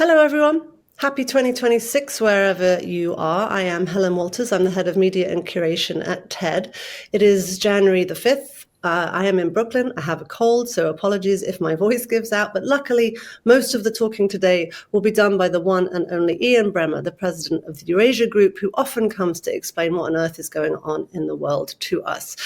Hello, everyone. Happy 2026, wherever you are. I am Helen Walters. I'm the head of media and curation at TED. It is January the 5th. I am in Brooklyn. I have a cold, so apologies if my voice gives out. But luckily, most of the talking today will be done by the one and only Ian Bremmer, the president of the Eurasia Group, who often comes to explain what on earth is going on in the world to us.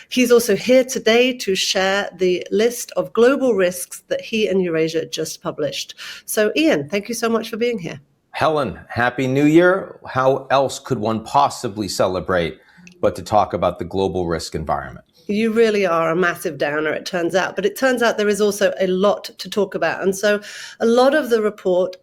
He's also here today to share the list of global risks that he and Eurasia just published. So, Ian, thank you so much for being here. Helen, Happy New Year. How else could one possibly celebrate but to talk about the global risk environment? You really are a massive downer, it turns out. But it turns out there is also a lot to talk about. And so a lot of the report,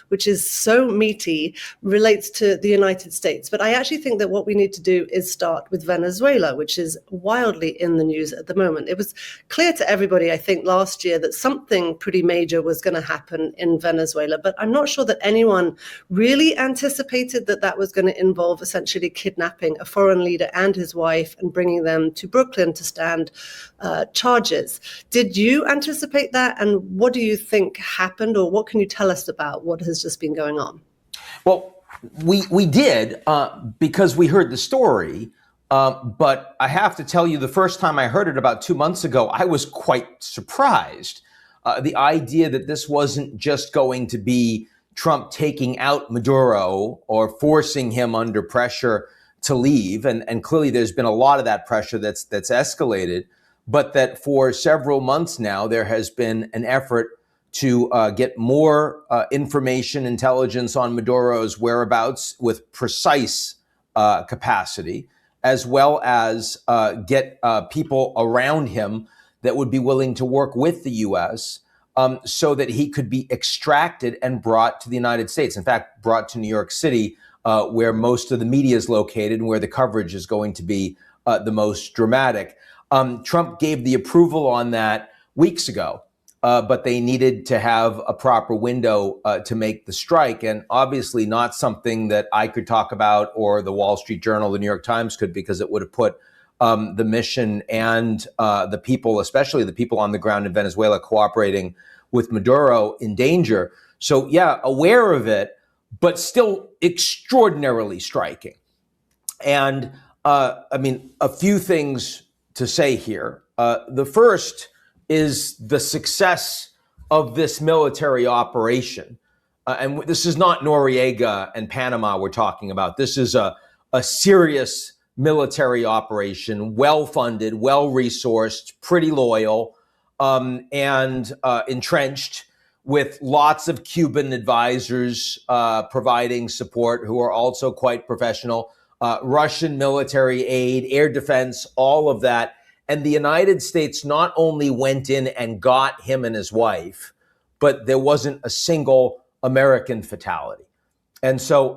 which is so meaty, relates to the United States. But I actually think that what we need to do is start with Venezuela, which is wildly in the news at the moment. It was clear to everybody, I think, last year that something pretty major was going to happen in Venezuela. But I'm not sure that anyone really anticipated that that was going to involve essentially kidnapping a foreign leader and his wife and bringing them to Brooklyn to stand charges. Did you anticipate that? And what do you think happened, or what can you tell us about what has just been going on? Well, we did because we heard the story. But I have to tell you, the first time I heard it about 2 months ago, I was quite surprised. The idea that this wasn't just going to be Trump taking out Maduro or forcing him under pressure to leave, and clearly there's been a lot of that pressure that's escalated, but that for several months now there has been an effort to get more information, intelligence on Maduro's whereabouts with precise capacity, as well as get people around him that would be willing to work with the U.S. So that he could be extracted and brought to the United States. In fact, brought to New York City, where most of the media is located and where the coverage is going to be the most dramatic. Trump gave the approval on that weeks ago, but they needed to have a proper window to make the strike, and obviously not something that I could talk about or the Wall Street Journal, the New York Times could, because it would have put the mission and the people, especially the people on the ground in Venezuela cooperating with Maduro, in danger. So yeah, aware of it, but still extraordinarily striking. And a few things to say here. The first is the success of this military operation. And this is not Noriega and Panama we're talking about. This is a serious military operation, well-funded, well-resourced, pretty loyal, and entrenched, with lots of Cuban advisors providing support who are also quite professional, Russian military aid, air defense, all of that. And the United States not only went in and got him and his wife, but there wasn't a single American fatality. And so,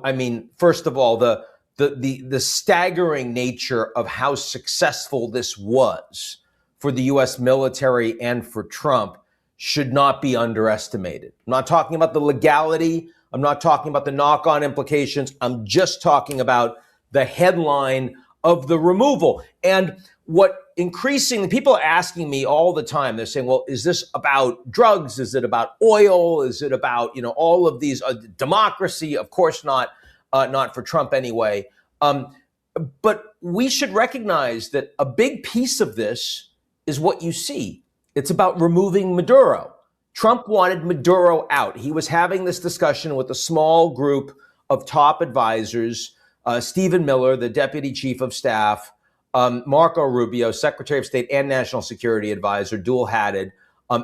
first of all, the staggering nature of how successful this was for the U.S. military and for Trump should not be underestimated. I'm not talking about the legality. I'm not talking about the knock-on implications. I'm just talking about the headline of the removal. And what increasingly, people are asking me all the time, they're saying, well, is this about drugs? Is it about oil? Is it about, all of these, democracy? Of course not, not for Trump anyway. But we should recognize that a big piece of this is what you see. It's about removing Maduro. Trump wanted Maduro out. He was having this discussion with a small group of top advisors, Stephen Miller, the deputy chief of staff, Marco Rubio, Secretary of State and National Security Advisor, dual-hatted,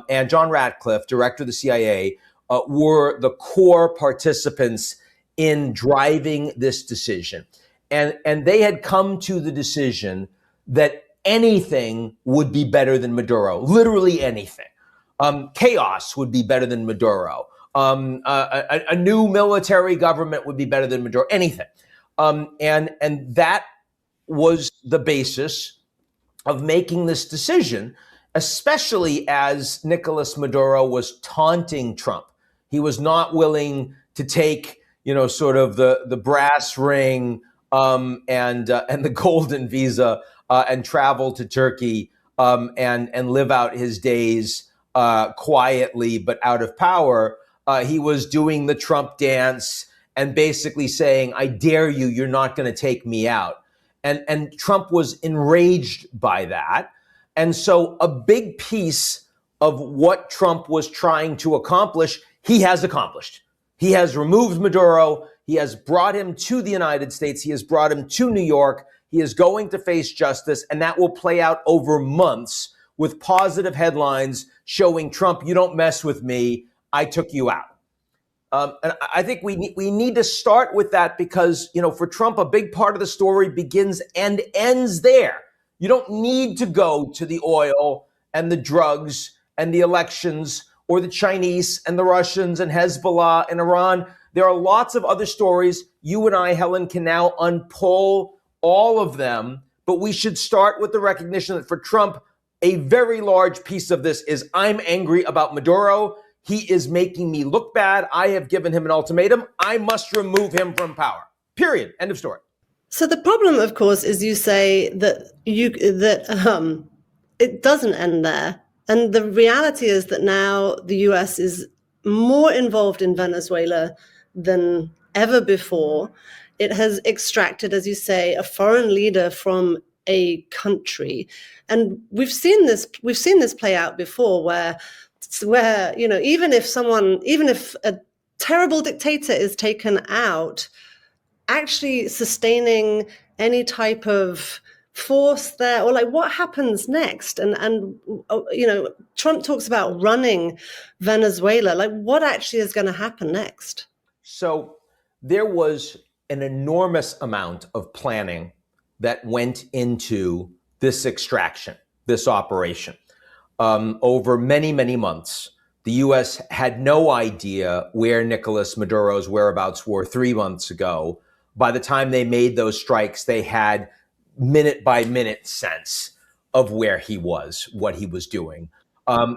and John Ratcliffe, director of the CIA, were the core participants in driving this decision. And they had come to the decision that anything would be better than Maduro, literally anything. Chaos would be better than Maduro. A new military government would be better than Maduro, anything. And that was the basis of making this decision, especially as Nicolas Maduro was taunting Trump. He was not willing to take, sort of the brass ring and the golden visa and travel to Turkey and live out his days quietly but out of power. He was doing the Trump dance and basically saying, I dare you, you're not going to take me out. And Trump was enraged by that. And so a big piece of what Trump was trying to accomplish, he has accomplished. He has removed Maduro. He has brought him to the United States. He has brought him to New York. He is going to face justice, and that will play out over months with positive headlines showing Trump, you don't mess with me. I took you out. And I think we need to start with that because, for Trump, a big part of the story begins and ends there. You don't need to go to the oil and the drugs and the elections or the Chinese and the Russians and Hezbollah and Iran. There are lots of other stories. You and I, Helen, can now unpull all of them, but we should start with the recognition that for Trump, a very large piece of this is I'm angry about Maduro. He is making me look bad. I have given him an ultimatum. I must remove him from power. Period. End of story. So the problem, of course, is you say that it doesn't end there. And the reality is that now the US is more involved in Venezuela than ever before. It has extracted, as you say, a foreign leader from a country. And we've seen this play out before where even if a terrible dictator is taken out, actually sustaining any type of force there, or like what happens next? And Trump talks about running Venezuela. Like what actually is going to happen next? So there was an enormous amount of planning that went into this extraction, this operation. Over many, many months, the U.S. had no idea where Nicolas Maduro's whereabouts were 3 months ago. By the time they made those strikes, they had minute by minute sense of where he was, what he was doing.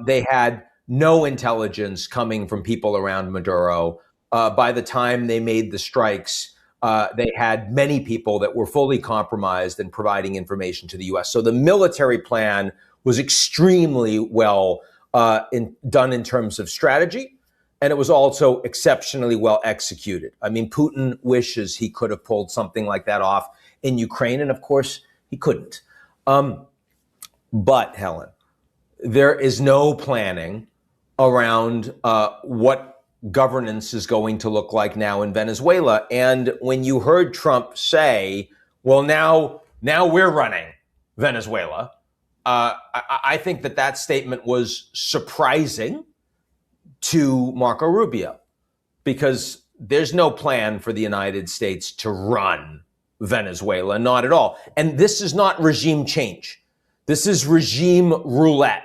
They had no intelligence coming from people around Maduro. By the time they made the strikes, they had many people that were fully compromised and providing information to the U.S. So the military plan was extremely well done in terms of strategy, and it was also exceptionally well executed. I mean, Putin wishes he could have pulled something like that off in Ukraine, and of course, he couldn't. But, Helen, there is no planning around what governance is going to look like now in Venezuela. And when you heard Trump say, well, now we're running Venezuela, I think that statement was surprising to Marco Rubio, because there's no plan for the United States to run Venezuela, not at all. And this is not regime change. This is regime roulette.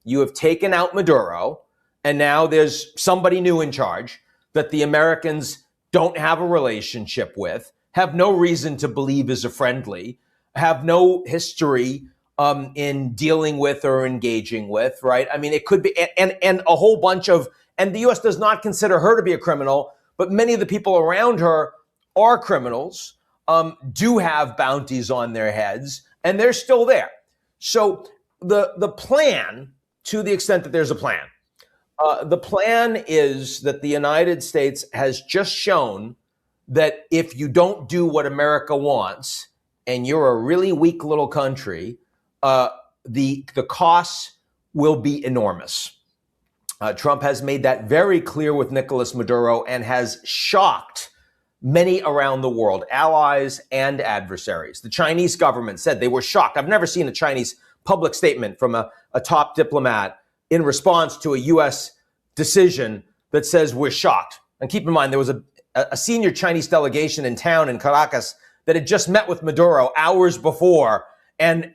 You have taken out Maduro, and now there's somebody new in charge that the Americans don't have a relationship with, have no reason to believe is a friendly, have no history in dealing with or engaging with, right? I mean, it could be, and a whole bunch of, and the U.S. does not consider her to be a criminal, but many of the people around her are criminals, do have bounties on their heads, and they're still there. So the plan, to the extent that there's a plan, the plan is that the United States has just shown that if you don't do what America wants, and you're a really weak little country, the costs will be enormous. Trump has made that very clear with Nicolas Maduro and has shocked many around the world, allies and adversaries. The Chinese government said they were shocked. I've never seen a Chinese public statement from a top diplomat in response to a U.S. decision that says we're shocked. And keep in mind, there was a senior Chinese delegation in town in Caracas that had just met with Maduro hours before. And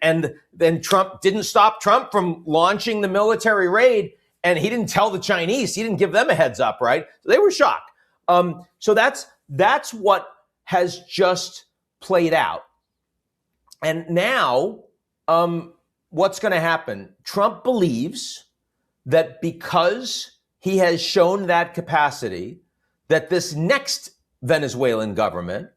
then Trump didn't stop Trump from launching the military raid. And he didn't tell the Chinese, he didn't give them a heads up, right? So they were shocked. So that's what has just played out. And now what's going to happen? Trump believes that because he has shown that capacity, that this next Venezuelan government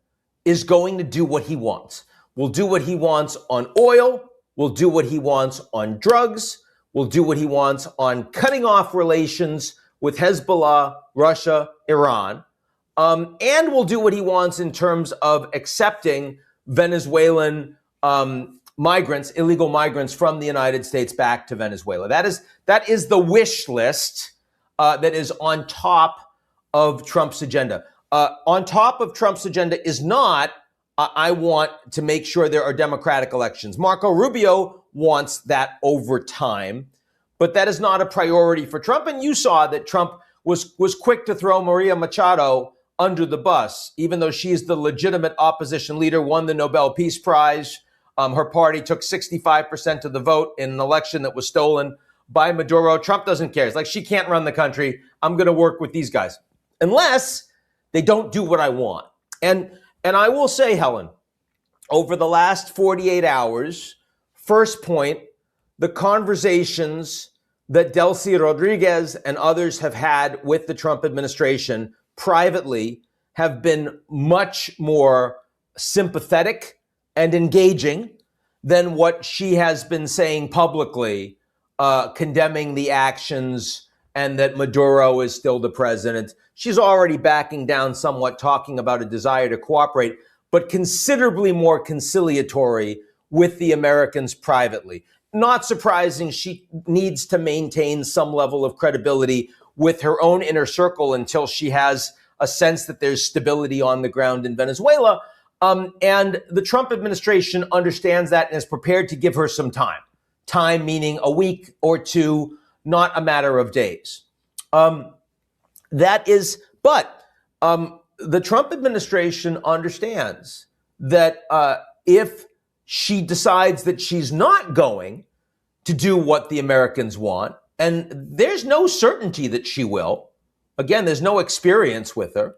is going to do what he wants. Will do what he wants on oil, will do what he wants on drugs, will do what he wants on cutting off relations with Hezbollah, Russia, Iran, and will do what he wants in terms of accepting Venezuelan migrants, illegal migrants from the United States back to Venezuela. That is the wish list that is on top of Trump's agenda. On top of Trump's agenda is not, I want to make sure there are democratic elections. Marco Rubio wants that over time, but that is not a priority for Trump. And you saw that Trump was quick to throw Maria Machado under the bus, even though she is the legitimate opposition leader, won the Nobel Peace Prize. Her party took 65% of the vote in an election that was stolen by Maduro. Trump doesn't care. It's like, she can't run the country. I'm going to work with these guys unless they don't do what I want. And I will say, Helen, over the last 48 hours, first point, the conversations that Delcy Rodriguez and others have had with the Trump administration privately have been much more sympathetic and engaging than what she has been saying publicly, condemning the actions and that Maduro is still the president. She's already backing down somewhat, talking about a desire to cooperate, but considerably more conciliatory with the Americans privately. Not surprising, she needs to maintain some level of credibility with her own inner circle until she has a sense that there's stability on the ground in Venezuela. And the Trump administration understands that and is prepared to give her some time. Time meaning a week or two, not a matter of days. But the Trump administration understands that if she decides that she's not going to do what the Americans want, and there's no certainty that she will, again, there's no experience with her,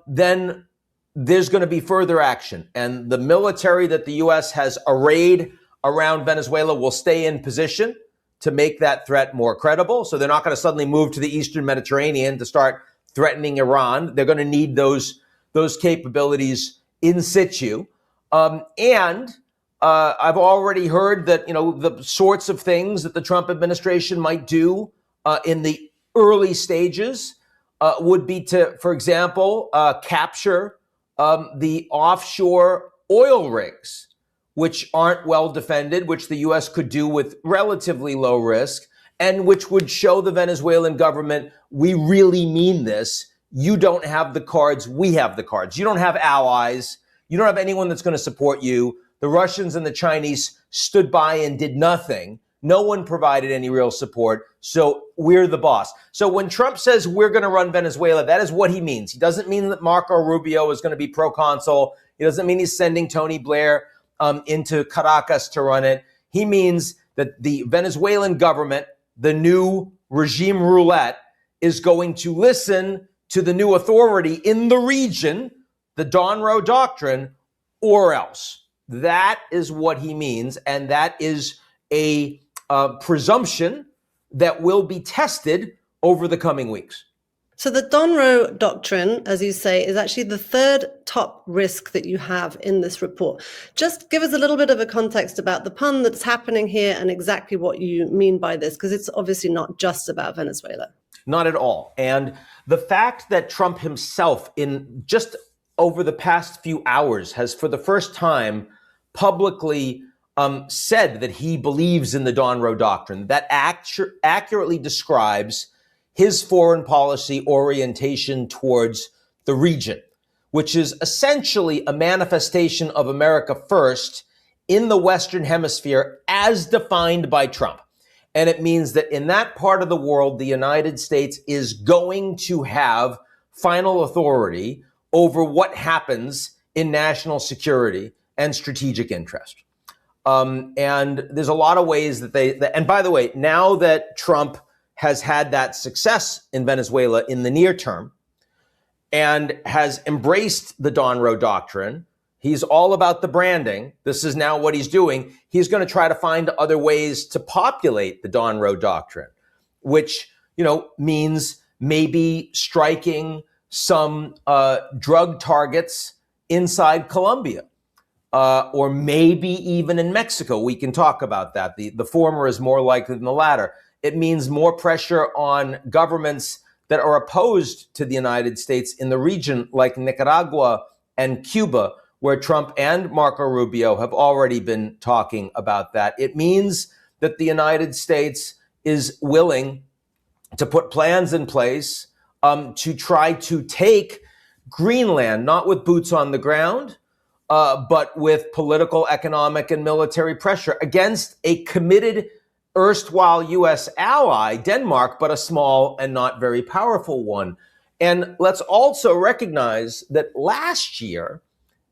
then there's going to be further action. And the military that the U.S. has arrayed around Venezuela will stay in position to make that threat more credible. So they're not going to suddenly move to the Eastern Mediterranean to start threatening Iran. They're going to need those capabilities in situ. And I've already heard that, the sorts of things that the Trump administration might do in the early stages would be to, for example, capture the offshore oil rigs, which aren't well defended, which the U.S. could do with relatively low risk, and which would show the Venezuelan government, we really mean this. You don't have the cards, we have the cards. You don't have allies. You don't have anyone that's going to support you. The Russians and the Chinese stood by and did nothing. No one provided any real support. So we're the boss. So when Trump says we're going to run Venezuela, that is what he means. He doesn't mean that Marco Rubio is going to be proconsul. He doesn't mean he's sending Tony Blair into Caracas to run it. He means that the Venezuelan government, the new regime roulette, is going to listen to the new authority in the region, the Donroe Doctrine, or else. That is what he means, and that is a presumption that will be tested over the coming weeks. So the Donroe Doctrine, as you say, is actually the third top risk that you have in this report. Just give us a little bit of a context about the pun that's happening here and exactly what you mean by this, because it's obviously not just about Venezuela. Not at all. And the fact that Trump himself, in just over the past few hours, has for the first time publicly said that he believes in the Donroe Doctrine, that accurately describes his foreign policy orientation towards the region, which is essentially a manifestation of America first in the Western Hemisphere as defined by Trump. And it means that in that part of the world, the United States is going to have final authority over what happens in national security and strategic interest. And there's a lot of ways and by the way, now that Trump has had that success in Venezuela in the near term and has embraced the Donroe Doctrine, he's all about the branding. This is now what he's doing. He's going to try to find other ways to populate the Donroe Doctrine, which, means maybe striking some drug targets inside Colombia. Or maybe even in Mexico. We can talk about that. The former is more likely than the latter. It means more pressure on governments that are opposed to the United States in the region, like Nicaragua and Cuba, where Trump and Marco Rubio have already been talking about that. It means that the United States is willing to put plans in place to try to take Greenland, not with boots on the ground, but with political, economic, and military pressure against a committed erstwhile U.S. ally, Denmark, but a small and not very powerful one. And let's also recognize that last year,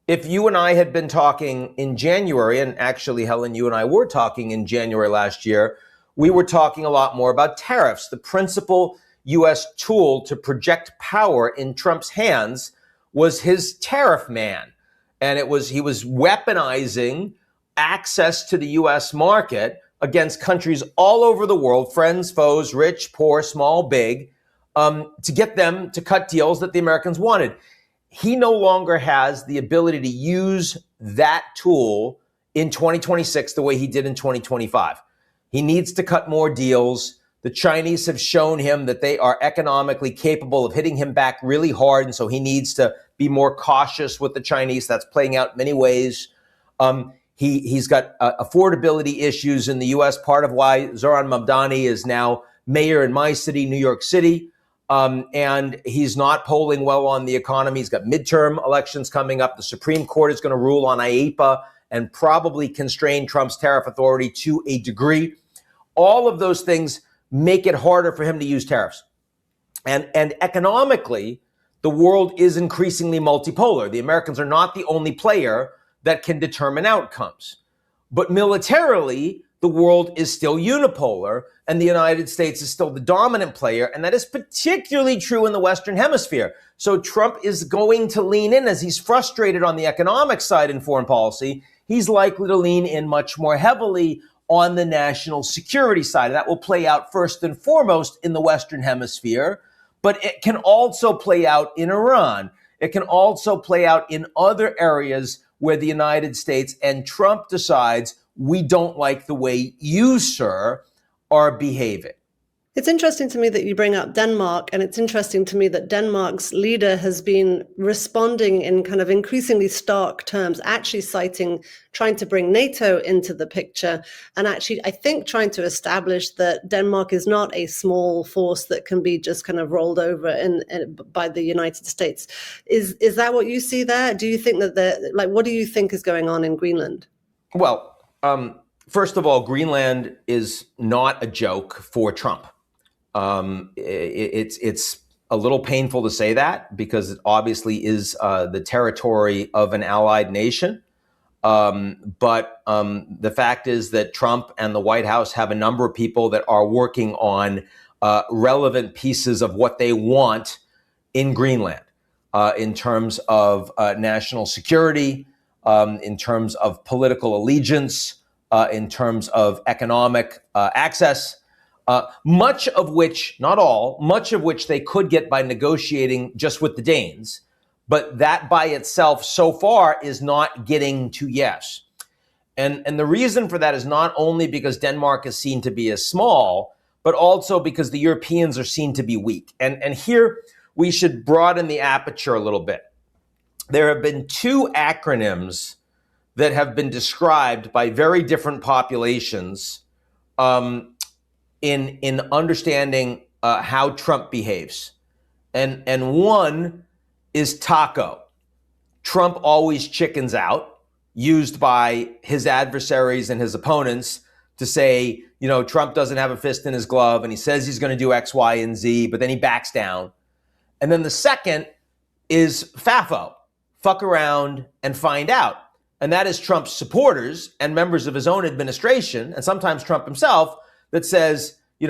if you and I had been talking in January, and actually, Helen, you and I were talking in January last year, we were talking a lot more about tariffs. The principal U.S. tool to project power in Trump's hands was his tariff man. And he was weaponizing access to the U.S. market against countries all over the world, friends, foes, rich, poor, small, big, to get them to cut deals that the Americans wanted. He no longer has the ability to use that tool in 2026 the way he did in 2025. He needs to cut more deals. The Chinese have shown him that they are economically capable of hitting him back really hard, and so he needs to be more cautious with the Chinese. That's playing out in many ways. He's got affordability issues in the U.S., part of why Zoran Mamdani is now mayor in my city, New York City. And he's not polling well on the economy. He's got midterm elections coming up. The Supreme Court is going to rule on IEEPA and probably constrain Trump's tariff authority to a degree. All of those things make it harder for him to use tariffs. And economically, the world is increasingly multipolar. The Americans are not the only player that can determine outcomes. But militarily, the world is still unipolar, and the United States is still the dominant player, and that is particularly true in the Western Hemisphere. So Trump is going to lean in as he's frustrated on the economic side in foreign policy. He's likely to lean in much more heavily on the national security side. That will play out first and foremost in the Western Hemisphere, but it can also play out in Iran. It can also play out in other areas where the United States and Trump decides, we don't like the way you, sir, are behaving. It's interesting to me that you bring up Denmark, and it's interesting to me that Denmark's leader has been responding in kind of increasingly stark terms, actually trying to bring NATO into the picture, and actually, I think, trying to establish that Denmark is not a small force that can be just kind of rolled over by the United States. Is that what you see there? Do you think that what do you think is going on in Greenland? Well, first of all, Greenland is not a joke for Trump. It's a little painful to say that because it obviously is the territory of an allied nation. But the fact is that Trump and the White House have a number of people that are working on relevant pieces of what they want in Greenland in terms of national security, in terms of political allegiance, in terms of economic access. Much of which, not all, much of which they could get by negotiating just with the Danes. But that by itself so far is not getting to yes. And the reason for that is not only because Denmark is seen to be as small, but also because the Europeans are seen to be weak. And here we should broaden the aperture a little bit. There have been two acronyms that have been described by very different populations in understanding how Trump behaves. And one is TACO. Trump always chickens out, used by his adversaries and his opponents to say, Trump doesn't have a fist in his glove and he says he's going to do X, Y, and Z, but then he backs down. And then the second is FAFO, fuck around and find out. And that is Trump's supporters and members of his own administration, and sometimes Trump himself, that says, you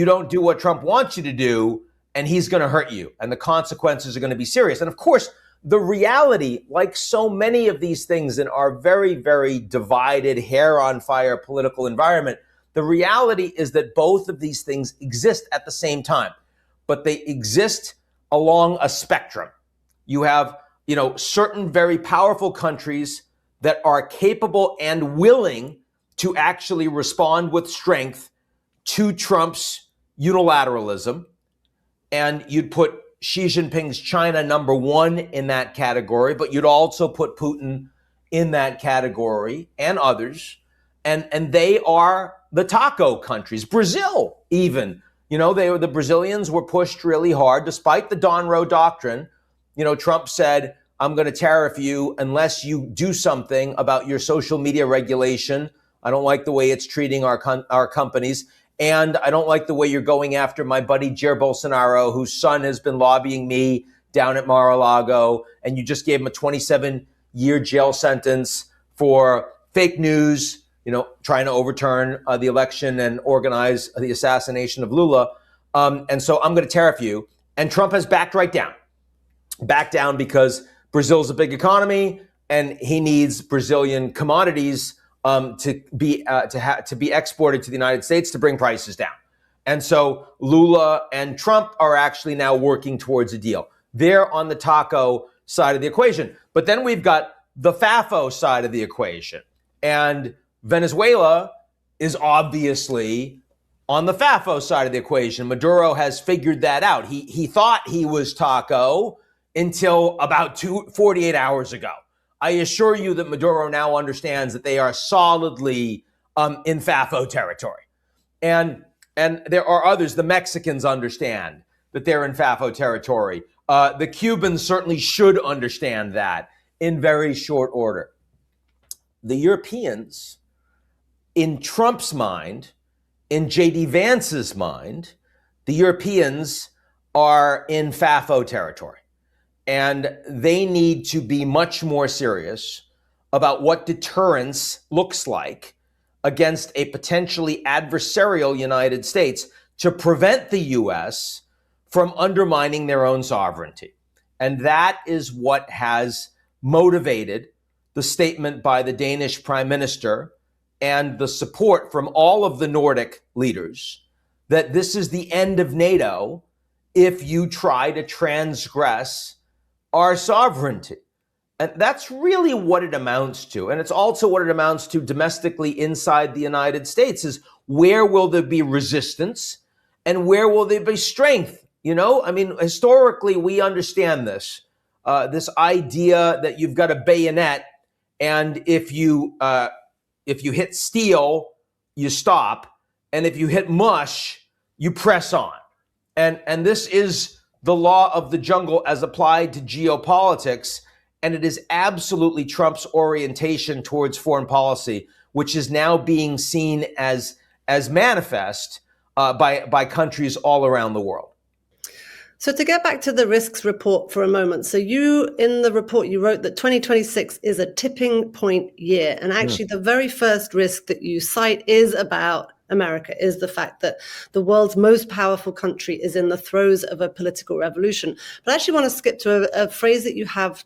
don't do what Trump wants you to do, and he's going to hurt you, and the consequences are going to be serious. And of course, the reality, like so many of these things in our very, very divided, hair on fire political environment, the reality is that both of these things exist at the same time, but they exist along a spectrum. You have, certain very powerful countries that are capable and willing to actually respond with strength to Trump's unilateralism, and you'd put Xi Jinping's China number one in that category, but you'd also put Putin in that category and others. And they are the taco countries. Brazil, even, the Brazilians were pushed really hard, despite the Donroe Doctrine. Trump said, I'm going to tariff you unless you do something about your social media regulation. I don't like the way it's treating our companies. And I don't like the way you're going after my buddy Jair Bolsonaro, whose son has been lobbying me down at Mar-a-Lago. And you just gave him a 27-year jail sentence for fake news, trying to overturn the election and organize the assassination of Lula. And so I'm going to tariff you. And Trump has backed down because Brazil's a big economy and he needs Brazilian commodities to be exported to the United States to bring prices down. And so Lula and Trump are actually now working towards a deal. They're on the taco side of the equation. But then we've got the FAFO side of the equation. And Venezuela is obviously on the FAFO side of the equation. Maduro has figured that out. He thought he was taco until about 48 hours ago. I assure you that Maduro now understands that they are solidly in FAFO territory. And there are others. The Mexicans understand that they're in FAFO territory. The Cubans certainly should understand that in very short order. The Europeans, in Trump's mind, in J.D. Vance's mind, the Europeans are in FAFO territory. And they need to be much more serious about what deterrence looks like against a potentially adversarial United States to prevent the U.S. from undermining their own sovereignty. And that is what has motivated the statement by the Danish Prime Minister and the support from all of the Nordic leaders that this is the end of NATO if you try to transgress our sovereignty. And that's really what it amounts to. And it's also what it amounts to domestically inside the United States is where will there be resistance and where will there be strength? Historically, we understand this idea that you've got a bayonet and if you hit steel, you stop. And if you hit mush, you press on. And this is the law of the jungle as applied to geopolitics. And it is absolutely Trump's orientation towards foreign policy, which is now being seen as manifest by countries all around the world. So to get back to the risks report for a moment. So in the report, you wrote that 2026 is a tipping point year. And actually the very first risk that you cite is about America, is the fact that the world's most powerful country is in the throes of a political revolution. But I actually want to skip to a phrase that you have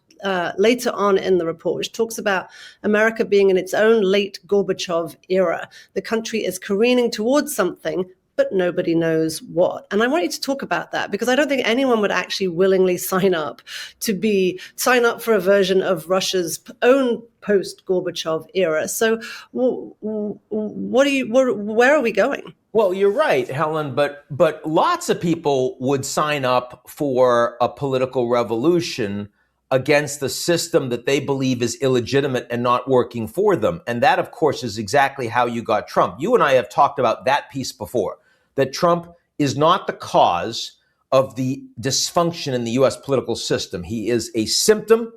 later on in the report, which talks about America being in its own late Gorbachev era. The country is careening towards something, but nobody knows what. And I want you to talk about that because I don't think anyone would actually willingly sign up for a version of Russia's own post-Gorbachev era. So where are we going? Well, you're right, Helen, but lots of people would sign up for a political revolution against the system that they believe is illegitimate and not working for them. And that, of course, is exactly how you got Trump. You and I have talked about that piece before, that Trump is not the cause of the dysfunction in the U.S. political system. He is a symptom,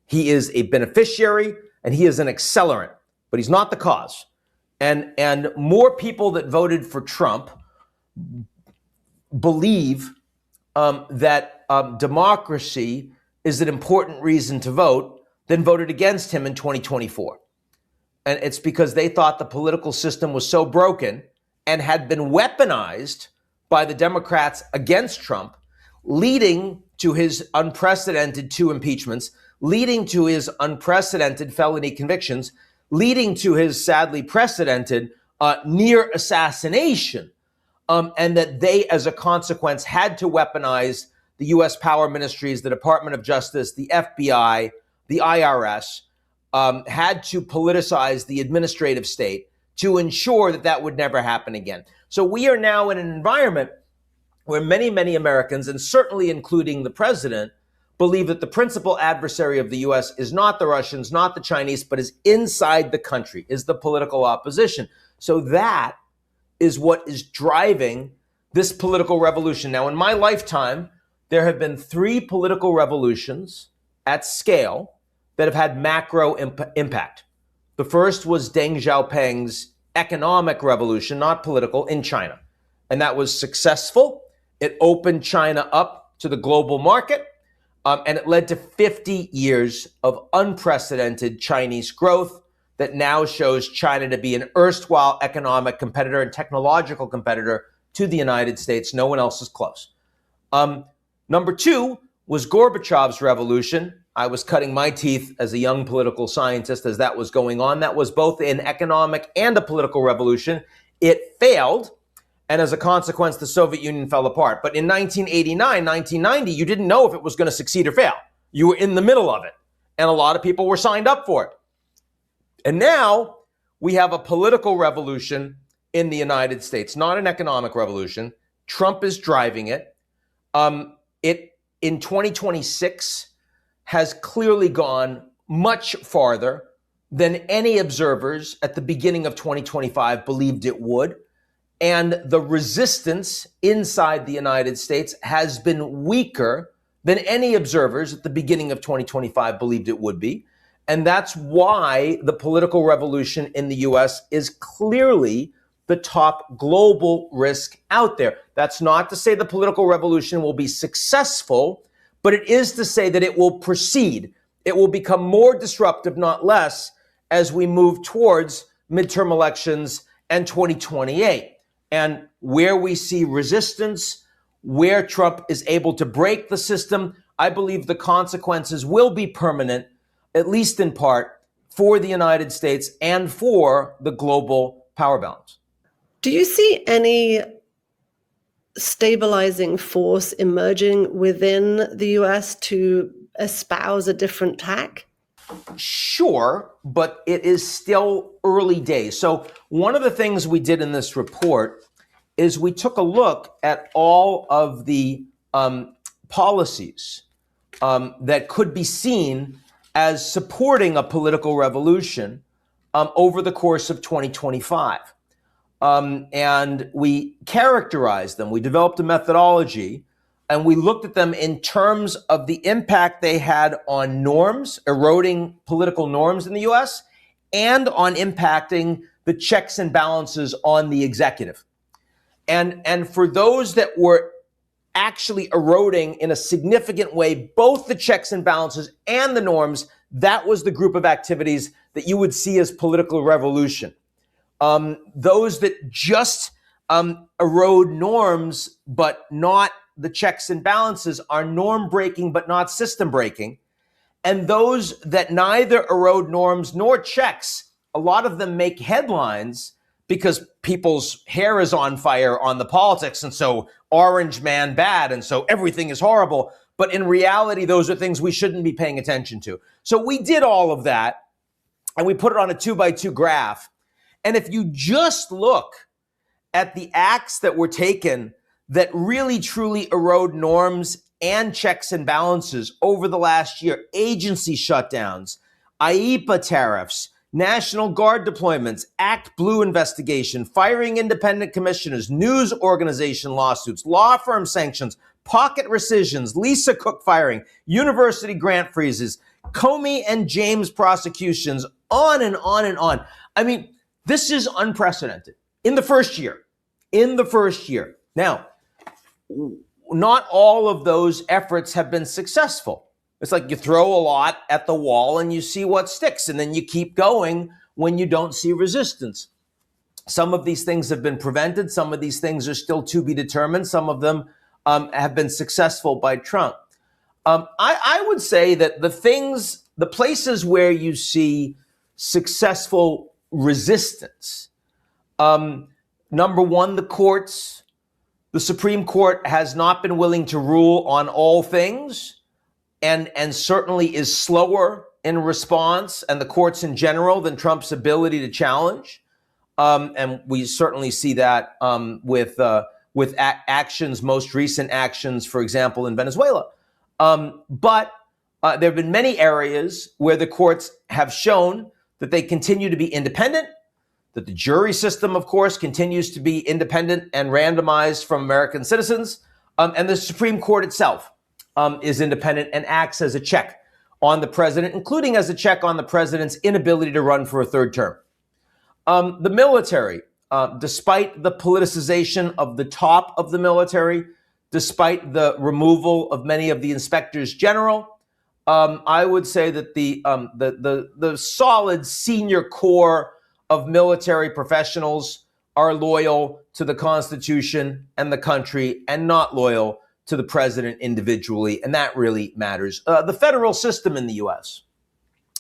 he is a beneficiary, and he is an accelerant, but he's not the cause. And more people that voted for Trump believe that democracy is an important reason to vote than voted against him in 2024. And it's because they thought the political system was so broken and had been weaponized by the Democrats against Trump, leading to his unprecedented 2 impeachments, leading to his unprecedented felony convictions, leading to his sadly precedented near assassination, and that they, as a consequence, had to weaponize the U.S. power ministries, the Department of Justice, the FBI, the IRS, had to politicize the administrative state to ensure that that would never happen again. So we are now in an environment where many, many Americans, and certainly including the president, believe that the principal adversary of the U.S. is not the Russians, not the Chinese, but is inside the country, is the political opposition. So that is what is driving this political revolution. Now, in my lifetime, there have been 3 political revolutions at scale that have had macro impact. The first was Deng Xiaoping's economic revolution, not political, in China. And that was successful. It opened China up to the global market, and it led to 50 years of unprecedented Chinese growth that now shows China to be an erstwhile economic competitor and technological competitor to the United States. No one else is close. Number 2 was Gorbachev's revolution. I was cutting my teeth as a young political scientist as that was going on. That was both an economic and a political revolution. It failed. And as a consequence, the Soviet Union fell apart. But in 1989, 1990, you didn't know if it was going to succeed or fail. You were in the middle of it. And a lot of people were signed up for it. And now we have a political revolution in the United States, not an economic revolution. Trump is driving it. It in 2026 has clearly gone much farther than any observers at the beginning of 2025 believed it would. And the resistance inside the United States has been weaker than any observers at the beginning of 2025 believed it would be. And that's why the political revolution in the US is clearly the top global risk out there. That's not to say the political revolution will be successful, but it is to say that it will proceed. It will become more disruptive, not less, as we move towards midterm elections and 2028. And where we see resistance, where Trump is able to break the system, I believe the consequences will be permanent, at least in part, for the United States and for the global power balance. Do you see any stabilizing force emerging within the US to espouse a different tack? Sure, but it is still early days. So one of the things we did in this report is we took a look at all of the policies that could be seen as supporting a political revolution over the course of 2025. And we characterized them. We developed a methodology, and we looked at them in terms of the impact they had on norms, eroding political norms in the US, and on impacting the checks and balances on the executive. And for those that were actually eroding in a significant way both the checks and balances and the norms, that was the group of activities that you would see as political revolution. Those that just erode norms but not the checks and balances are norm breaking but not system breaking. And those that neither erode norms nor checks, a lot of them make headlines because people's hair is on fire on the politics, and so orange man bad, and so everything is horrible. But in reality, those are things we shouldn't be paying attention to. So we did all of that, and we put it on a 2x2 graph. And if you just look at the acts that were taken that really truly erode norms and checks and balances over the last year, agency shutdowns, IEEPA tariffs, National Guard deployments, Act Blue investigation, firing independent commissioners, news organization lawsuits, law firm sanctions, pocket rescissions, Lisa Cook firing, university grant freezes, Comey and James prosecutions, on and on and on. I mean, this is unprecedented in the first year. Now, not all of those efforts have been successful. It's like you throw a lot at the wall and you see what sticks, and then you keep going when you don't see resistance. Some of these things have been prevented. Some of these things are still to be determined. Some of them have been successful by Trump. I would say that the places where you see successful resistance, number one, the courts. The Supreme Court has not been willing to rule on all things, and certainly is slower in response, and the courts in general, than Trump's ability to challenge. And we certainly see that with actions, most recent actions, for example, in Venezuela. But there have been many areas where the courts have shown that they continue to be independent, that the jury system, of course, continues to be independent and randomized from American citizens, and the Supreme Court itself is independent and acts as a check on the president, including as a check on the president's inability to run for a third term. The military, despite the politicization of the top of the military, despite the removal of many of the inspectors general, I would say that the solid senior core of military professionals are loyal to the Constitution and the country and not loyal to the president individually, and that really matters. The federal system in the U.S.,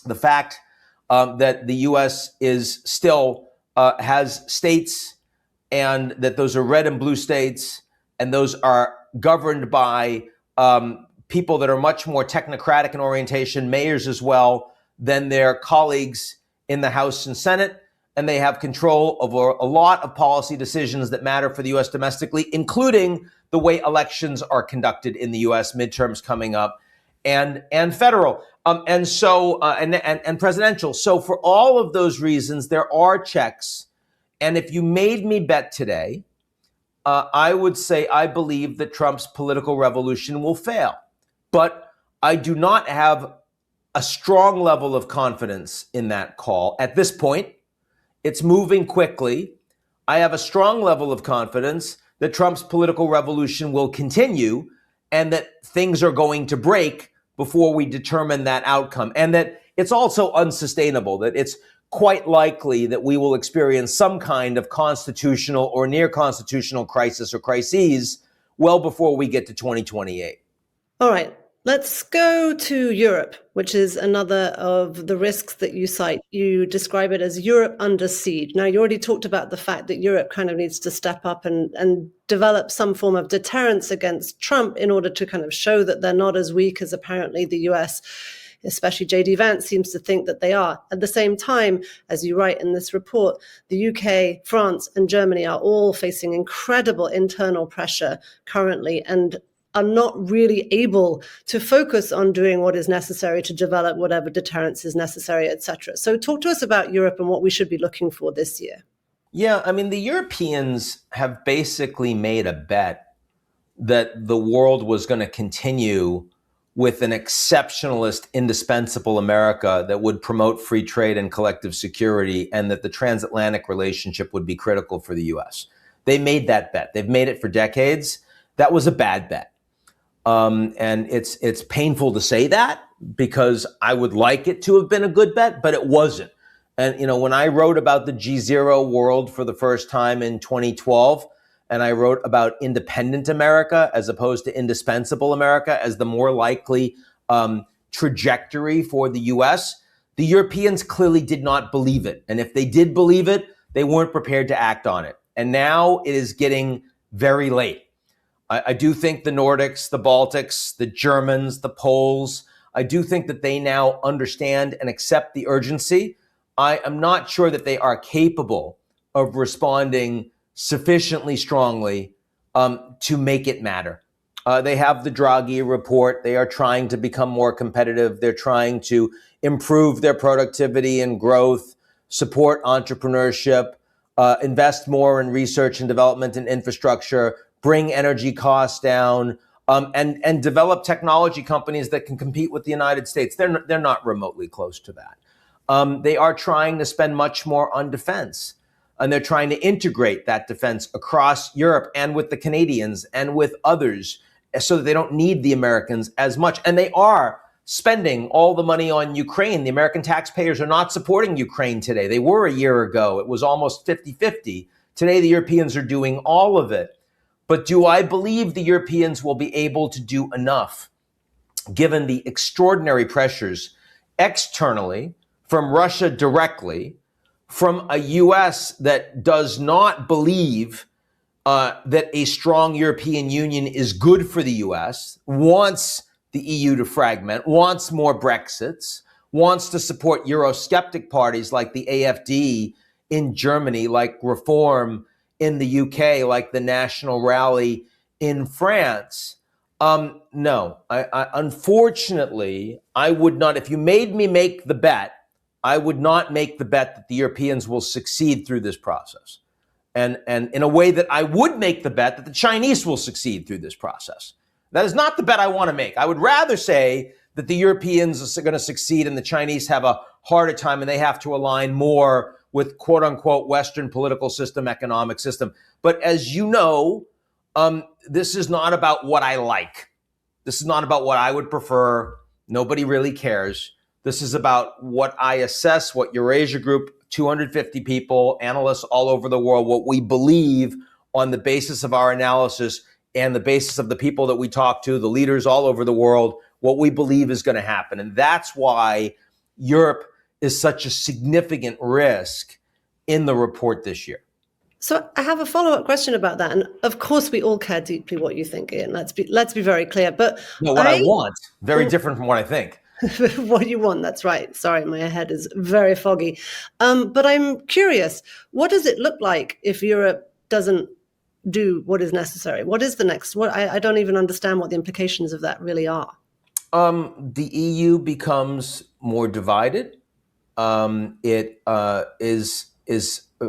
the fact that the U.S. is still has states, and that those are red and blue states, and those are governed by people that are much more technocratic in orientation, mayors as well, than their colleagues in the House and Senate. And they have control over a lot of policy decisions that matter for the U.S. domestically, including the way elections are conducted in the U.S., midterms coming up, and federal, and presidential. So for all of those reasons, there are checks. And if you made me bet today, I would say I believe that Trump's political revolution will fail. But I do not have a strong level of confidence in that call at this point. It's moving quickly. I have a strong level of confidence that Trump's political revolution will continue and that things are going to break before we determine that outcome. And that it's also unsustainable, that it's quite likely that we will experience some kind of constitutional or near constitutional crisis or crises well before we get to 2028. All right. Let's go to Europe, which is another of the risks that you cite. You describe it as Europe under siege. Now, you already talked about the fact that Europe kind of needs to step up and develop some form of deterrence against Trump in order to kind of show that they're not as weak as apparently the US, especially J.D. Vance, seems to think that they are. At the same time, as you write in this report, the UK, France, and Germany are all facing incredible internal pressure currently and are not really able to focus on doing what is necessary to develop whatever deterrence is necessary, etc. So talk to us about Europe and what we should be looking for this year. Yeah, I mean, the Europeans have basically made a bet that the world was going to continue with an exceptionalist, indispensable America that would promote free trade and collective security, and that the transatlantic relationship would be critical for the U.S. They made that bet. They've made it for decades. That was a bad bet. And it's painful to say that, because I would like it to have been a good bet, but it wasn't. And, you know, when I wrote about the G0 world for the first time in 2012, and I wrote about independent America as opposed to indispensable America as the more likely trajectory for the US, the Europeans clearly did not believe it. And if they did believe it, they weren't prepared to act on it. And now it is getting very late. I do think the Nordics, the Baltics, the Germans, the Poles, I do think that they now understand and accept the urgency. I am not sure that they are capable of responding sufficiently strongly to make it matter. They have the Draghi report. They are trying to become more competitive. They're trying to improve their productivity and growth, support entrepreneurship, invest more in research and development and infrastructure, bring energy costs down, and develop technology companies that can compete with the United States. They're not remotely close to that. They are trying to spend much more on defense, and they're trying to integrate that defense across Europe and with the Canadians and with others so that they don't need the Americans as much. And they are spending all the money on Ukraine. The American taxpayers are not supporting Ukraine today. They were a year ago. It was almost 50-50. Today, the Europeans are doing all of it. But do I believe the Europeans will be able to do enough, given the extraordinary pressures externally from Russia directly, from a U.S. that does not believe that a strong European Union is good for the U.S., wants the EU to fragment, wants more Brexits, wants to support Eurosceptic parties like the AfD in Germany, like Reform in the UK, like the National Rally in France. No, I unfortunately, I would not. If you made me make the bet, I would not make the bet that the Europeans will succeed through this process. And in a way that I would make the bet that the Chinese will succeed through this process. That is not the bet I want to make. I would rather say that the Europeans are going to succeed and the Chinese have a harder time and they have to align more with quote unquote Western political system, economic system. But as you know, this is not about what I like. This is not about what I would prefer. Nobody really cares. This is about what I assess, what Eurasia Group, 250 people, analysts all over the world, what we believe on the basis of our analysis and the basis of the people that we talk to, the leaders all over the world, what we believe is going to happen. And that's why Europe is such a significant risk in the report this year. So I have a follow-up question about that. And of course, we all care deeply what you think, Ian. Let's be very clear. But no, what I want, very different from what I think. What you want, that's right. Sorry, my head is very foggy. But I'm curious, what does it look like if Europe doesn't do what is necessary? What is the next? I don't even understand what the implications of that really are. The EU becomes more divided. It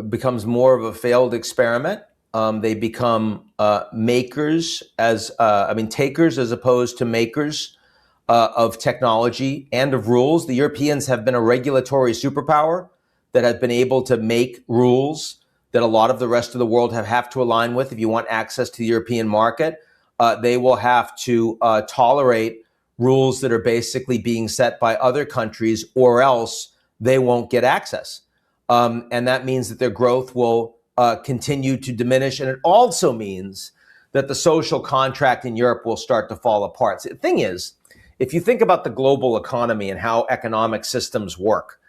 becomes more of a failed experiment. They become takers as opposed to makers of technology and of rules. The Europeans have been a regulatory superpower that have been able to make rules that a lot of the rest of the world have to align with. If you want access to the European market, they will have to tolerate rules that are basically being set by other countries, or else they won't get access. And that means that their growth will continue to diminish. And it also means that the social contract in Europe will start to fall apart. So the thing is, if you think about the global economy and how economic systems work,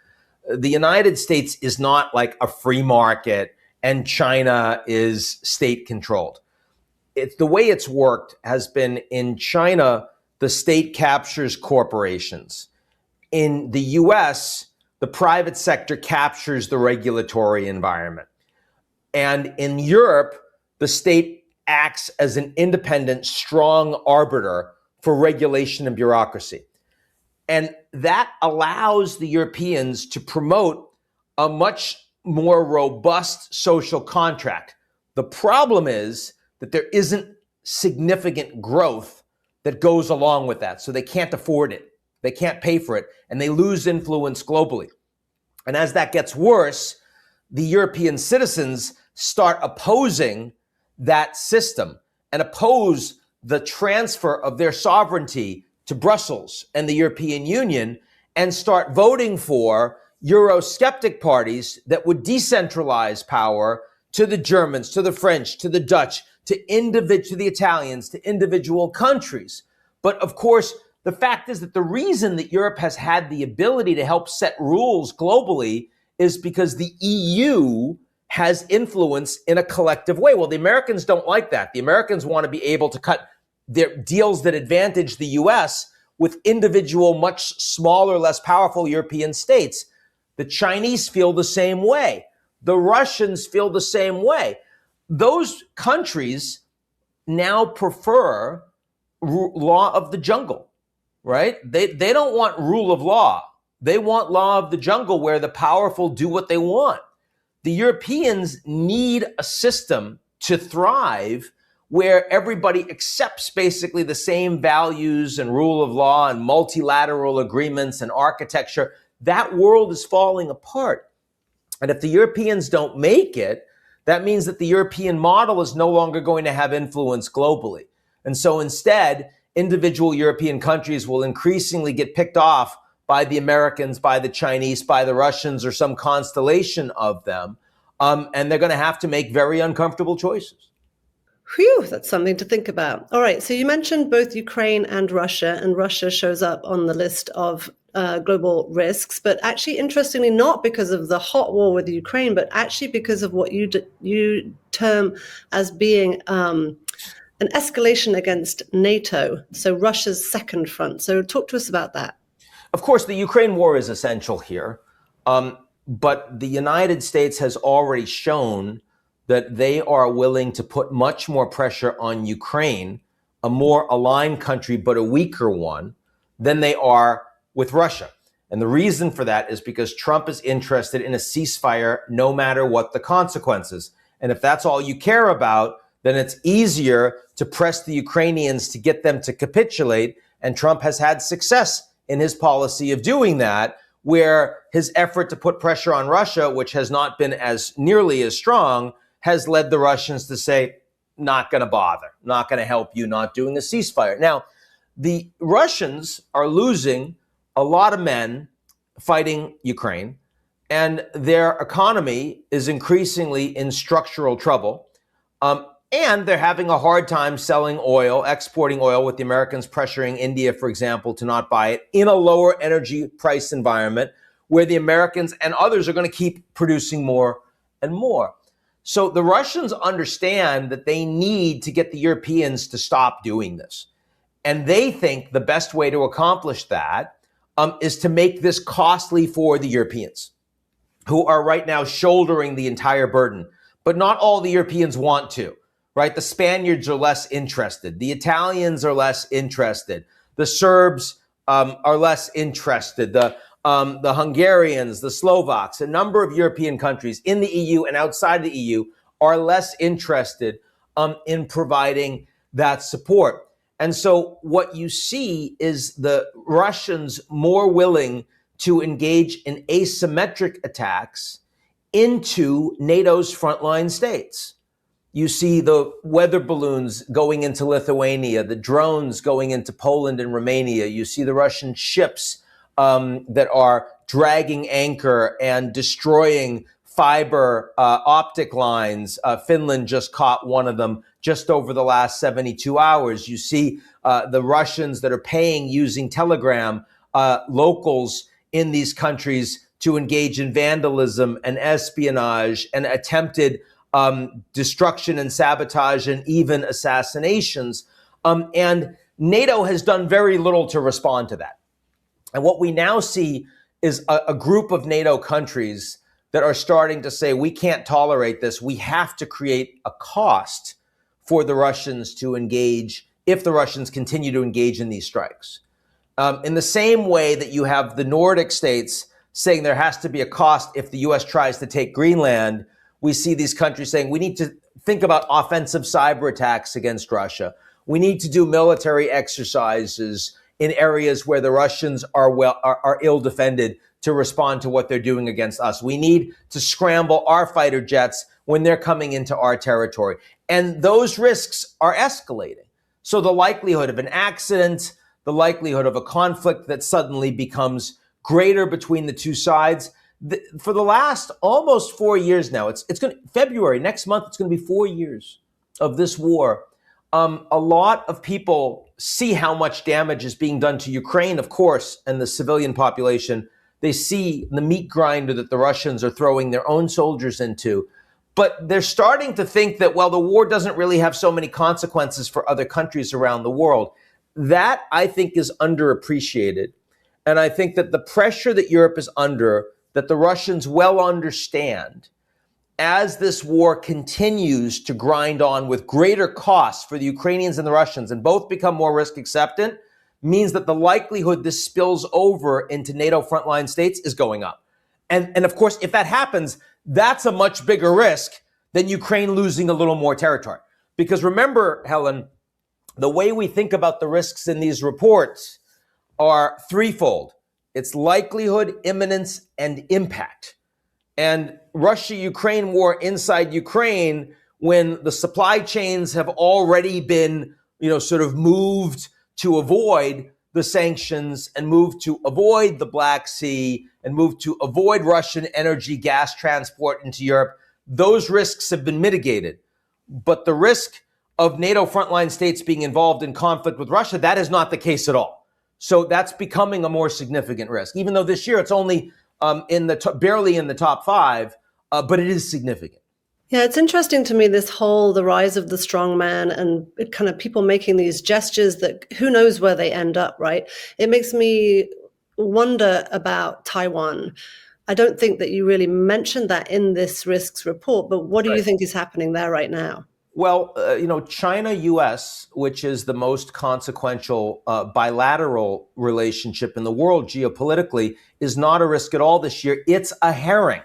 the United States is not like a free market and China is state controlled. It's the way it's worked has been in China, the state captures corporations. In the US, the private sector captures the regulatory environment. And in Europe, the state acts as an independent, strong arbiter for regulation and bureaucracy. And that allows the Europeans to promote a much more robust social contract. The problem is that there isn't significant growth that goes along with that. So they can't afford it. They can't pay for it, and they lose influence globally. And as that gets worse, the European citizens start opposing that system and oppose the transfer of their sovereignty to Brussels and the European Union, and start voting for Eurosceptic parties that would decentralize power to the Germans, to the French, to the Dutch, to the Italians, to individual countries. But of course, the fact is that the reason that Europe has had the ability to help set rules globally is because the EU has influence in a collective way. Well, the Americans don't like that. The Americans want to be able to cut their deals that advantage the US with individual, much smaller, less powerful European states. The Chinese feel the same way. The Russians feel the same way. Those countries now prefer law of the jungle, right? They don't want rule of law. They want law of the jungle where the powerful do what they want. The Europeans need a system to thrive where everybody accepts basically the same values and rule of law and multilateral agreements and architecture. That world is falling apart. And if the Europeans don't make it, that means that the European model is no longer going to have influence globally. And so instead, individual European countries will increasingly get picked off by the Americans, by the Chinese, by the Russians, or some constellation of them. And they're going to have to make very uncomfortable choices. Whew, that's something to think about. All right, so you mentioned both Ukraine and Russia shows up on the list of global risks, but actually, interestingly, not because of the hot war with Ukraine, but actually because of what you term as being an escalation against NATO, so Russia's second front. So talk to us about that. Of course, the Ukraine war is essential here. but the United States has already shown that they are willing to put much more pressure on Ukraine, a more aligned country, but a weaker one, than they are with Russia. And the reason for that is because Trump is interested in a ceasefire no matter what the consequences. And if that's all you care about, then it's easier to press the Ukrainians to get them to capitulate. And Trump has had success in his policy of doing that, where his effort to put pressure on Russia, which has not been as nearly as strong, has led the Russians to say, not going to bother, not going to help you, not doing a ceasefire. Now, the Russians are losing a lot of men fighting Ukraine, and their economy is increasingly in structural trouble. And they're having a hard time selling oil, exporting oil, with the Americans pressuring India, for example, to not buy it in a lower energy price environment where the Americans and others are going to keep producing more and more. So the Russians understand that they need to get the Europeans to stop doing this. And they think the best way to accomplish that is to make this costly for the Europeans, who are right now shouldering the entire burden. But not all the Europeans want to, right? The Spaniards are less interested. The Italians are less interested. The Serbs are less interested. The Hungarians, the Slovaks, a number of European countries in the EU and outside the EU are less interested in providing that support. And so what you see is the Russians more willing to engage in asymmetric attacks into NATO's frontline states. You see the weather balloons going into Lithuania, the drones going into Poland and Romania. You see the Russian ships that are dragging anchor and destroying fiber optic lines. Finland just caught one of them just over the last 72 hours. You see the Russians that are paying using Telegram locals in these countries to engage in vandalism and espionage and attempted destruction and sabotage and even assassinations. And NATO has done very little to respond to that. And what we now see is a group of NATO countries that are starting to say, we can't tolerate this. We have to create a cost for the Russians to engage if the Russians continue to engage in these strikes. In the same way that you have the Nordic states saying there has to be a cost if the US tries to take Greenland, we see these countries saying we need to think about offensive cyber attacks against Russia. We need to do military exercises in areas where the Russians are ill defended to respond to what they're doing against us. We need to scramble our fighter jets when they're coming into our territory. And those risks are escalating. So the likelihood of an accident, the likelihood of a conflict that suddenly becomes greater between the two sides. For the last almost 4 years now, it's going to February next month, it's going to be 4 years of this war. A lot of people see how much damage is being done to Ukraine, of course, and the civilian population. They see the meat grinder that the Russians are throwing their own soldiers into. But they're starting to think that, well, the war doesn't really have so many consequences for other countries around the world. That, I think, is underappreciated. And I think that the pressure that Europe is under, that the Russians well understand, as this war continues to grind on with greater costs for the Ukrainians and the Russians, and both become more risk acceptant, means that the likelihood this spills over into NATO frontline states is going up. And of course, if that happens, that's a much bigger risk than Ukraine losing a little more territory. Because remember, Helen, the way we think about the risks in these reports are threefold. It's likelihood, imminence, and impact. And Russia-Ukraine war inside Ukraine, when the supply chains have already been, sort of moved to avoid the sanctions and moved to avoid the Black Sea and moved to avoid Russian energy gas transport into Europe, those risks have been mitigated. But the risk of NATO frontline states being involved in conflict with Russia, that is not the case at all. So that's becoming a more significant risk, even though this year it's only barely in the top five, but it is significant. Yeah, it's interesting to me, the rise of the strong man and kind of people making these gestures that who knows where they end up, right? It makes me wonder about Taiwan. I don't think that you really mentioned that in this risks report, but what do you Right. think is happening there right now? Well, China-US, which is the most consequential bilateral relationship in the world geopolitically, is not a risk at all this year. It's a herring.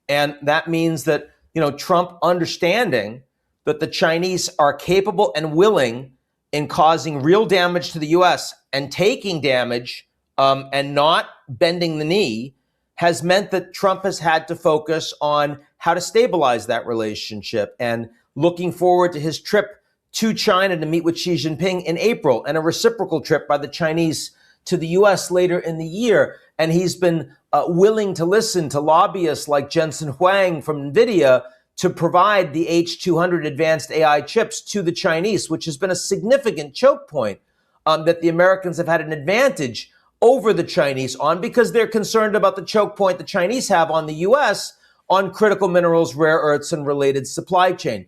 And that means that, Trump understanding that the Chinese are capable and willing in causing real damage to the US and taking damage and not bending the knee has meant that Trump has had to focus on how to stabilize that relationship, and looking forward to his trip to China to meet with Xi Jinping in April, and a reciprocal trip by the Chinese to the US later in the year. And he's been willing to listen to lobbyists like Jensen Huang from NVIDIA to provide the H200 advanced AI chips to the Chinese, which has been a significant choke point that the Americans have had an advantage over the Chinese on, because they're concerned about the choke point the Chinese have on the US on critical minerals, rare earths, and related supply chain.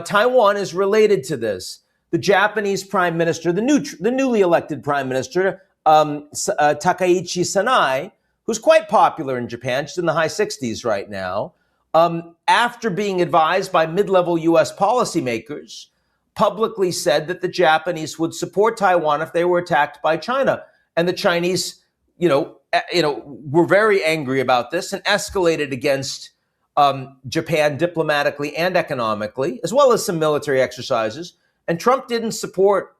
Taiwan is related to this. The Japanese prime minister, the newly elected prime minister, Takaichi Sanai, who's quite popular in Japan, she's in the high 60s right now, after being advised by mid-level US policymakers, publicly said that the Japanese would support Taiwan if they were attacked by China. And the Chinese, were very angry about this and escalated against Japan diplomatically and economically, as well as some military exercises. And Trump didn't support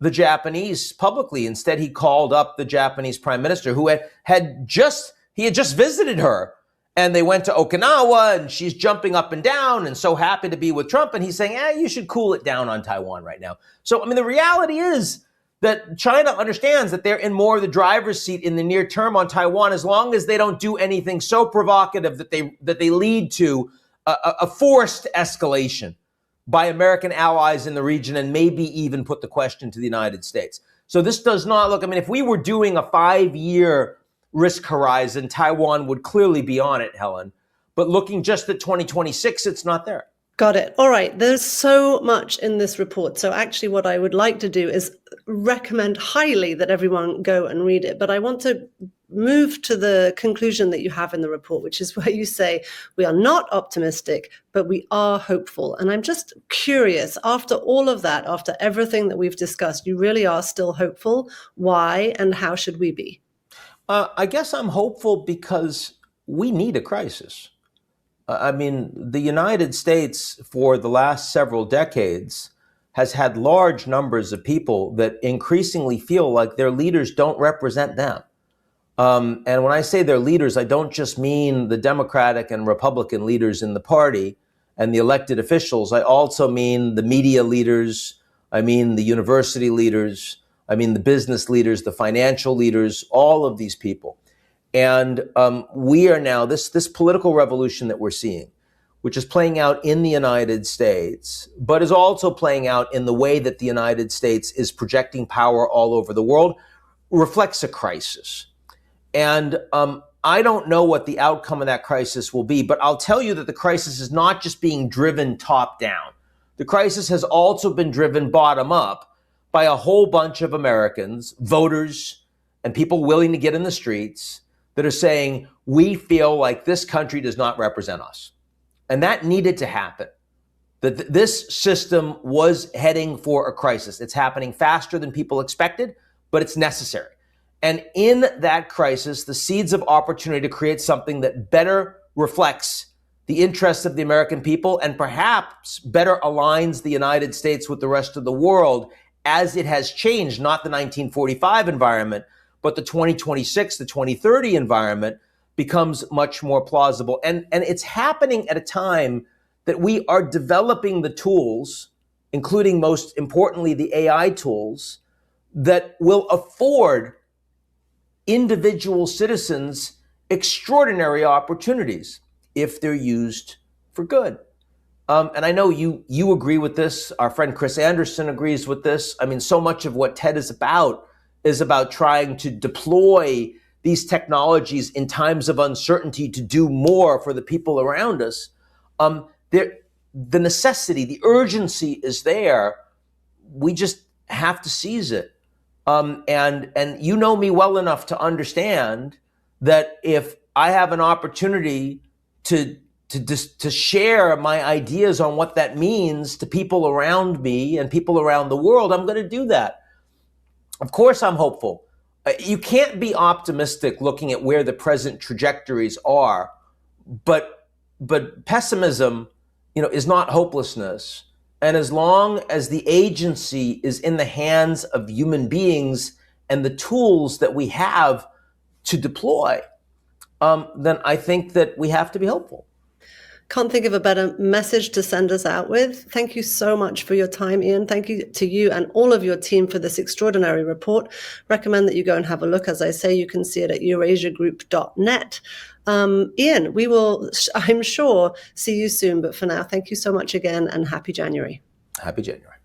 the Japanese publicly. Instead, he called up the Japanese prime minister, who had just visited her. And they went to Okinawa, and she's jumping up and down and so happy to be with Trump. And he's saying, you should cool it down on Taiwan right now. So, the reality is that China understands that they're in more of the driver's seat in the near term on Taiwan, as long as they don't do anything so provocative that they lead to a forced escalation by American allies in the region, and maybe even put the question to the United States. So this does not look, if we were doing a 5-year risk horizon, Taiwan would clearly be on it, Helen. But looking just at 2026, it's not there. Got it. All right. There's so much in this report. So actually what I would like to do is recommend highly that everyone go and read it. But I want to move to the conclusion that you have in the report, which is where you say we are not optimistic, but we are hopeful. And I'm just curious, after all of that, after everything that we've discussed, you really are still hopeful. Why and how should we be? I guess I'm hopeful because we need a crisis. The United States for the last several decades has had large numbers of people that increasingly feel like their leaders don't represent them. And when I say their leaders, I don't just mean the Democratic and Republican leaders in the party and the elected officials. I also mean the media leaders. I mean the university leaders. I mean the business leaders, the financial leaders, all of these people. And we are now, this political revolution that we're seeing, which is playing out in the United States, but is also playing out in the way that the United States is projecting power all over the world, reflects a crisis. And I don't know what the outcome of that crisis will be, but I'll tell you that the crisis is not just being driven top down. The crisis has also been driven bottom up by a whole bunch of Americans, voters, and people willing to get in the streets that are saying, we feel like this country does not represent us. And that needed to happen. That this system was heading for a crisis. It's happening faster than people expected, but it's necessary. And in that crisis, the seeds of opportunity to create something that better reflects the interests of the American people and perhaps better aligns the United States with the rest of the world as it has changed, not the 1945 environment, but the 2026, the 2030 environment becomes much more plausible. And it's happening at a time that we are developing the tools, including most importantly, the AI tools, that will afford individual citizens extraordinary opportunities if they're used for good. And I know you agree with this. Our friend Chris Anderson agrees with this. So much of what TED is about trying to deploy these technologies in times of uncertainty to do more for the people around us. The necessity, the urgency is there. We just have to seize it. And you know me well enough to understand that if I have an opportunity to share my ideas on what that means to people around me and people around the world, I'm going to do that. Of course, I'm hopeful. You can't be optimistic looking at where the present trajectories are, but pessimism, is not hopelessness. And as long as the agency is in the hands of human beings and the tools that we have to deploy, then I think that we have to be hopeful. Can't think of a better message to send us out with. Thank you so much for your time, Ian. Thank you to you and all of your team for this extraordinary report. Recommend that you go and have a look. As I say, you can see it at eurasiagroup.net. Ian, we will, I'm sure, see you soon. But for now, thank you so much again and happy January. Happy January.